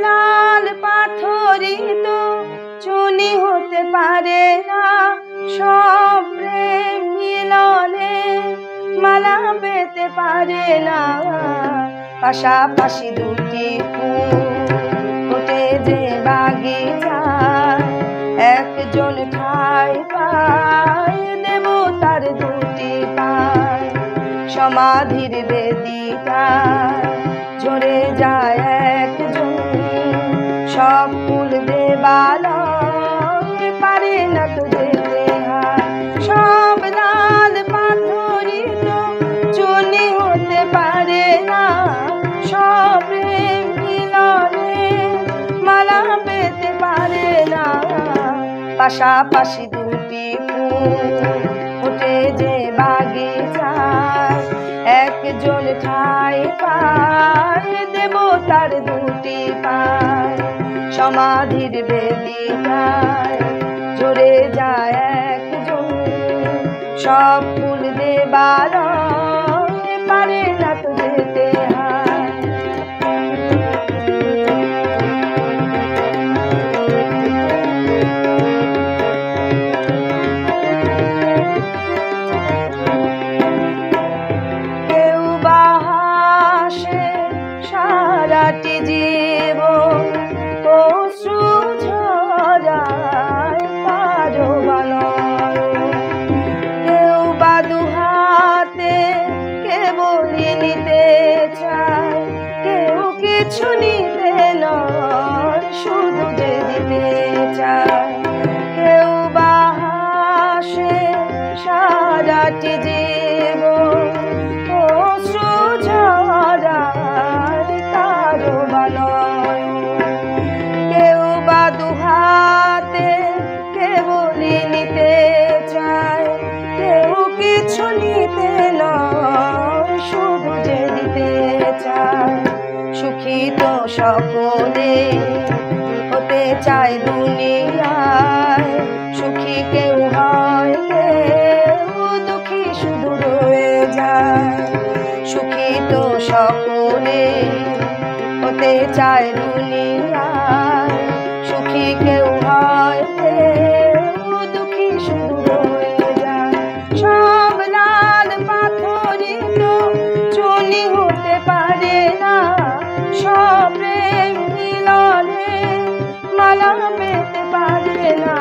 লাল পাথরই তো চুনি হতে পারে না, সব প্রেম মিলনে মালা পেতে পারে না। পাশাপাশি দুটি ফুল ফোটে যে বাগিচায়, একজন ঠাই পায় দেবতার দুটি পায়। সমাধির বেদিটায় ঝরে যায় একজন, সব ফুল দেবালয় পারে না তো যেতে হয়। সব লাল পাথরই তো চুনি হতে পারে না, সব প্রেম মিলনে মালা পেতে পারে না। পাশাপাশি দুটি ফুল ফোটে যে বাগিচায়, একজন ঠাই পায় দেবতার দুটি পায়। সমাধির বেদিটায় ঝরে যায় একজন, সব ফুল দেবালয় পারে না তো যেতে হয়। কেউ বা হাসে সারাটি জীবন, অশ্রু ঝরায় কারো বানয়ন। কেউ বা দুহাতে কেবলই নিতে চায়, কেউ কিছু নিতে নয় শুধু যে দিতে চায়। কেউ বা হাসে সারাটি জীবন, অশ্রু ঝরায় কারো বানয়ন। কেউ বা দুহাতে কেবলই নিতে চায়, কেউ কিছু নিতে নয় শুধু যে দিতে চায়। সুখী তো সকলে হতে চায় দুনিয়ায়, সুখী কেউ হয় কেউ দুঃখী শুধু রয়ে যায়। সুখী তো সকলে হতে চায় দুনিয়ায়, সুখী কেউ হয় কেউ দুঃখী শুধু রয়ে যায়। সব লাল পাথরই তো চুনি হতে পারে না, সব প্রেম মিলনে মালা পেতে পারে না।